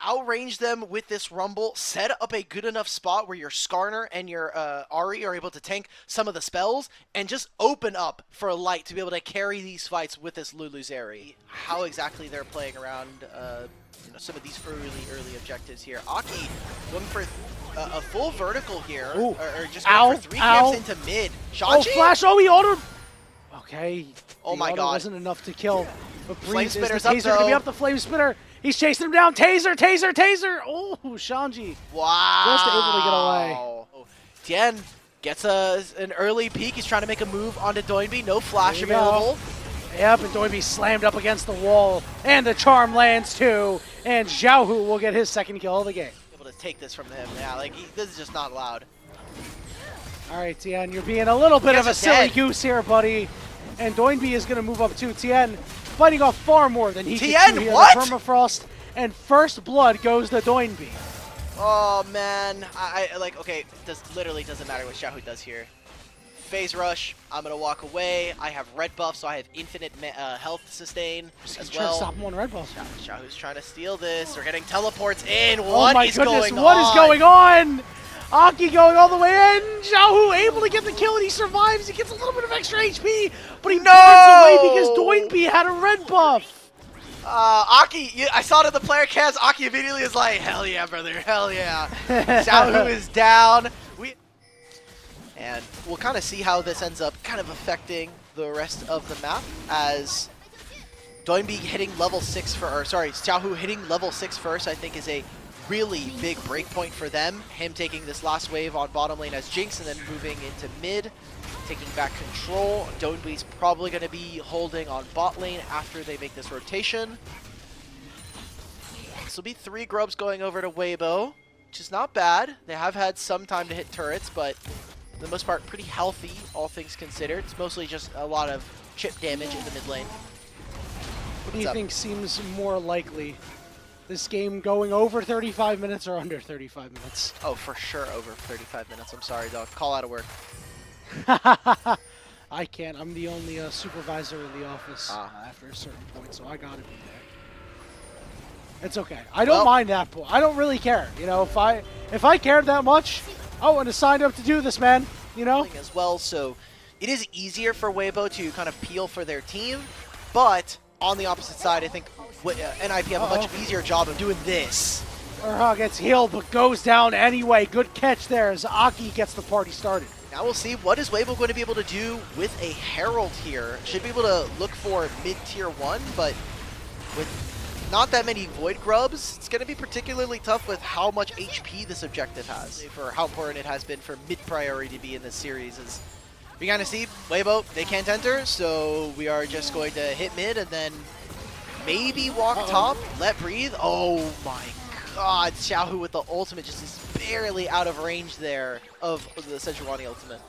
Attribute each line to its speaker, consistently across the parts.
Speaker 1: outrange them with this Rumble, set up a good enough spot where your Skarner and your Ahri are able to tank some of the spells, and just open up for Light to be able to carry these fights with this Luluzeri. How exactly they're playing around some of these early objectives here. Aki going for a full vertical here, or just going for 3 camps into mid. Shanji?
Speaker 2: Oh, flash! Oh, he autoed! Okay.
Speaker 1: Oh my god.
Speaker 2: Wasn't enough to kill. But
Speaker 1: Flame Spitter's
Speaker 2: up,
Speaker 1: up, though.
Speaker 2: Gonna be up the Flame Spitter. He's chasing him down. Taser, taser, taser! Oh, Shanji.
Speaker 1: Wow.
Speaker 2: Just able to get away.
Speaker 1: Tien gets an early peek. He's trying to make a move onto Doinby. No flash available.
Speaker 2: Yep, and Doinby slammed up against the wall. And the charm lands too. And Xiaohu will get his second kill of the game.
Speaker 1: Able to take this from him. Yeah, like this is just not allowed.
Speaker 2: All right, Tien, you're being a little bit of a silly goose here, buddy. And Doinby is going to move up too. Tien fighting off far more than he can do here.
Speaker 1: What?
Speaker 2: The permafrost and first blood goes to Doinby.
Speaker 1: Oh man, okay, literally doesn't matter what Xiaohu does here. Phase rush, I'm gonna walk away. I have red buff, so I have infinite health sustain as well.
Speaker 2: Stop him on red buff.
Speaker 1: Xiaohu's trying to steal this. We're getting teleports in.
Speaker 2: What is going on? Aki going all the way in. Xiaohu able to get the kill, and he survives. He gets a little bit of extra HP, but he runs away because Doinby had a red buff.
Speaker 1: Aki, I saw it in the player cast. Aki immediately is like, hell yeah, brother, hell yeah. Xiaohu is down. And we'll kind of see how this ends up kind of affecting the rest of the map, as Doinby hitting level 6 Xiaohu hitting level 6 first, I think is a really big breakpoint for them. Him taking this last wave on bottom lane as Jinx and then moving into mid, taking back control. Doinby's probably going to be holding on bot lane after they make this rotation. This will be 3 grubs going over to Weibo, which is not bad. They have had some time to hit turrets, but for the most part, pretty healthy, all things considered. It's mostly just a lot of chip damage in the mid lane.
Speaker 2: What do you think seems more likely? This game going over 35 minutes or under 35 minutes?
Speaker 1: Oh, for sure over 35 minutes. I'm sorry, dog. Call out of work.
Speaker 2: I can't. I'm the only supervisor in the office after a certain point, so I gotta be there. It's okay. I don't mind that point. I don't really care. You know, if I cared that much, I wouldn't have signed up to do this, man. You know?
Speaker 1: As well, so it is easier for Weibo to kind of peel for their team, but on the opposite side, I think NIP have a much easier job of doing this.
Speaker 2: Urha gets healed, but goes down anyway. Good catch there as Aki gets the party started.
Speaker 1: Now we'll see, what is Weibo going to be able to do with a Herald here? Should be able to look for mid-tier 1, but with not that many Void Grubs, it's going to be particularly tough with how much HP this objective has, for how important it has been for mid-priority to be in this series. As we kind of see, Weibo, they can't enter, so we are just going to hit mid and then maybe walk top, let breathe. Oh my god, Xiaohu with the ultimate just is barely out of range there of the Sejuani ultimate.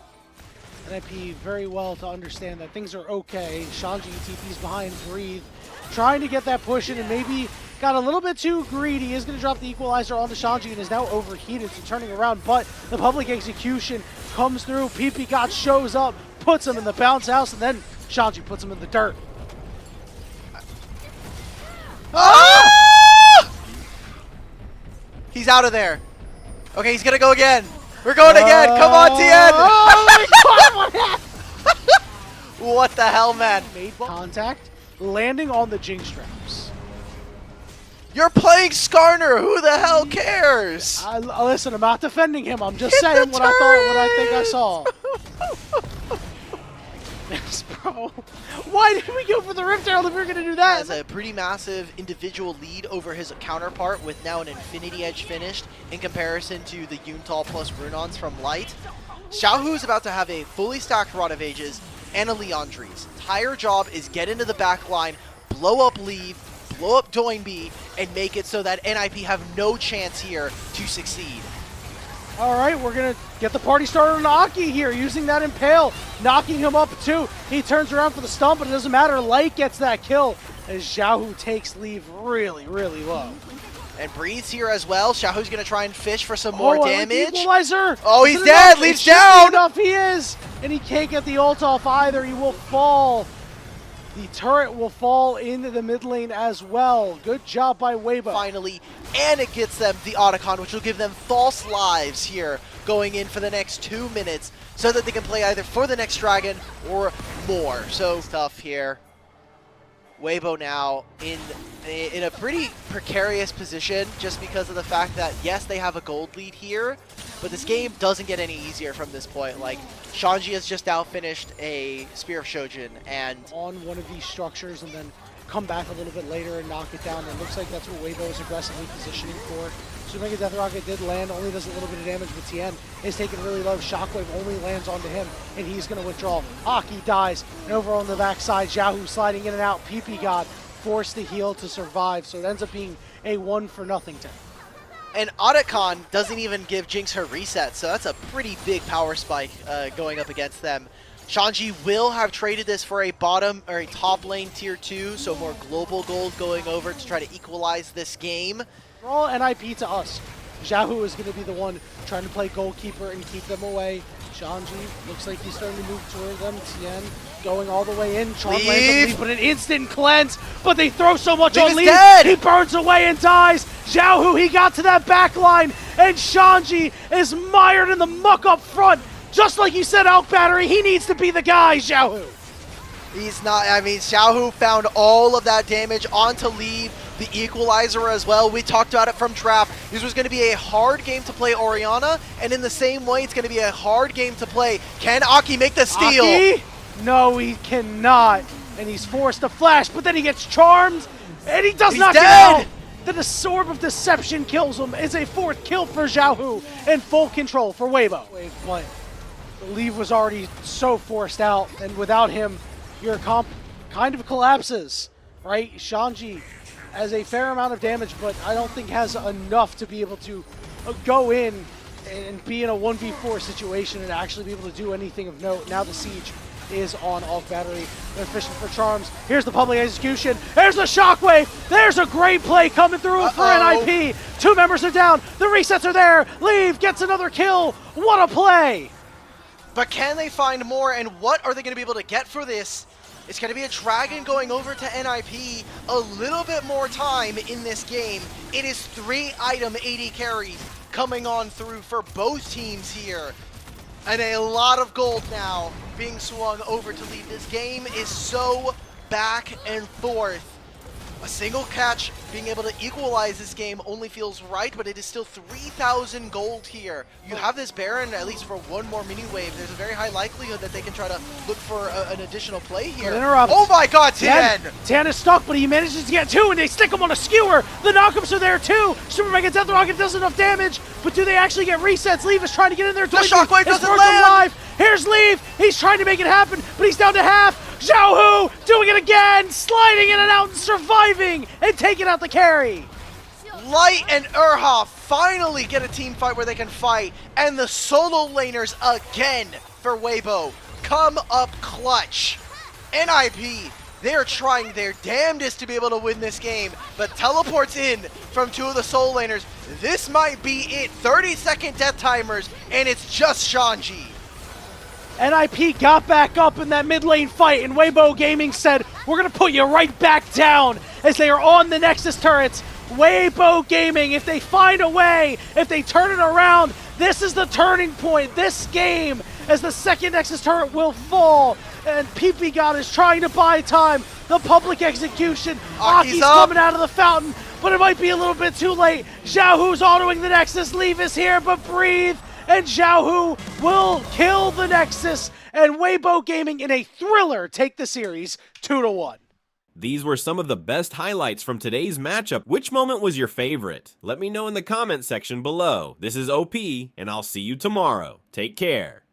Speaker 2: NIP very well to understand that things are okay. Shanji TP's behind, breathe, trying to get that push in, and maybe got a little bit too greedy. He is going to drop the equalizer onto Shanji and is now overheated, so turning around, but the public execution comes through. PP God shows up, puts him in the bounce house, and then Shanji puts him in the dirt.
Speaker 1: He's out of there. Okay, he's gonna go again. We're going again. Come on, Tien.
Speaker 2: Oh my god, what happened?
Speaker 1: What the hell, man?
Speaker 2: Made contact, landing on the Jinx traps.
Speaker 1: You're playing Skarner. Who the hell cares?
Speaker 2: Listen, I'm not defending him. I'm just saying what I think I saw. Yes, bro. Why did we go for the Rift Herald if we were going to do that?
Speaker 1: Has a pretty massive individual lead over his counterpart with now an Infinity Edge finished in comparison to the Yuntal plus Runons from Light. Xiaohu is about to have a fully stacked Rod of Ages and a Leandri's. Entire job is get into the back line, blow up Leave, blow up Doinby, and make it so that NIP have no chance here to succeed.
Speaker 2: All right, we're going to get the party started on Aki here, using that Impale, knocking him up too. He turns around for the stump, but it doesn't matter. Light gets that kill as Xiaohu takes Leave really, really low.
Speaker 1: And breathes here as well. Xiaohu's going to try and fish for some more damage.
Speaker 2: Equalizer.
Speaker 1: Oh, he's dead. Leaves down.
Speaker 2: Enough he is. And he can't get the ult off either. He will fall. The turret will fall into the mid lane as well. Good job by Weibo.
Speaker 1: Finally, and it gets them the Otacon, which will give them false lives here going in for the next 2 minutes so that they can play either for the next dragon or more. So tough here. Weibo now in a pretty precarious position just because of the fact that, yes, they have a gold lead here, but this game doesn't get any easier from this point. Like, Shanji has just outfinished a Spear of Shojin and
Speaker 2: on one of these structures and then come back a little bit later and knock it down. It looks like that's what Weibo is aggressively positioning for. Super Mega Death Rocket did land, only does a little bit of damage, but Tien is taking really low. Shockwave only lands onto him, and he's going to withdraw. Aki dies, and over on the backside, Xiaohu sliding in and out. PP God forced to heal to survive, so it ends up being a 1-for-0 tank.
Speaker 1: And Otacon doesn't even give Jinx her reset, so that's a pretty big power spike going up against them. Shanji will have traded this for a bottom or a top lane tier 2, so more global gold going over to try to equalize this game.
Speaker 2: For all NIP to us, Xiaohu is going to be the one trying to play goalkeeper and keep them away. Shanji looks like he's starting to move toward them. Tien going all the way in. Charm lands on Leaf, but an instant cleanse. But they throw so much on Leaf. He burns away and dies. Xiaohu, he got to that back line. And Shanji is mired in the muck up front. Just like you said, Elk Battery, he needs to be the guy, Xiaohu.
Speaker 1: He's not, I mean, Xiaohu found all of that damage onto Leave, the equalizer as well. We talked about it from draft. This was going to be a hard game to play Orianna, and in the same way, it's going to be a hard game to play. Can Aki make the steal?
Speaker 2: Aki? No, he cannot. And he's forced to flash, but then he gets charmed, and he does not get out. Then the Sword of Deception kills him. It's a 4th kill for Xiaohu, and full control for Weibo. But the Leave was already so forced out, and without him, your comp kind of collapses, right? Shanji has a fair amount of damage, but I don't think has enough to be able to go in and be in a 1v4 situation and actually be able to do anything of note. Now the siege is on Alk Battery. They're fishing for charms. Here's the public execution. There's the shockwave. There's a great play coming through for NIP. 2 members are down. The resets are there. Leave gets another kill. What a play.
Speaker 1: But can they find more, and what are they going to be able to get for this? It's going to be a dragon going over to NIP, a little bit more time in this game. It is 3-item AD carries coming on through for both teams here. And a lot of gold now being swung over to lead. This game is so back and forth. A single catch being able to equalize this game only feels right, but it is still 3,000 gold here. You have this Baron, at least for one more mini wave. There's a very high likelihood that they can try to look for an additional play here. Oh my god, Tien!
Speaker 2: Tien is stuck, but he manages to get 2, and they stick him on a skewer. The knockups are there too. Super Mega Death Rocket does enough damage, but do they actually get resets? Leave is trying to get in there.
Speaker 1: The shockwave doesn't land!
Speaker 2: Here's Leave. He's trying to make it happen, but he's down to half. Xiaohu doing it again, sliding in and out and surviving and taking out the carry.
Speaker 1: Light and Urha finally get a team fight where they can fight, and the solo laners again for Weibo come up clutch. NIP, they're trying their damnedest to be able to win this game, but teleports in from 2 of the solo laners. This might be it. 30-second death timers, and it's just Shanji.
Speaker 2: NIP got back up in that mid lane fight, and Weibo Gaming said, we're going to put you right back down as they are on the Nexus turrets. Weibo Gaming, if they find a way, if they turn it around, this is the turning point. This game, as the 2nd Nexus turret will fall, and PP God is trying to buy time. The public execution. Aki's coming out of the fountain, but it might be a little bit too late. Xiaohu's autoing the Nexus. Leave is here, but breathe. And Xiaohu will kill the Nexus, and Weibo Gaming in a thriller take the series 2-1.
Speaker 3: These were some of the best highlights from today's matchup. Which moment was your favorite? Let me know in the comment section below. This is OP, and I'll see you tomorrow. Take care.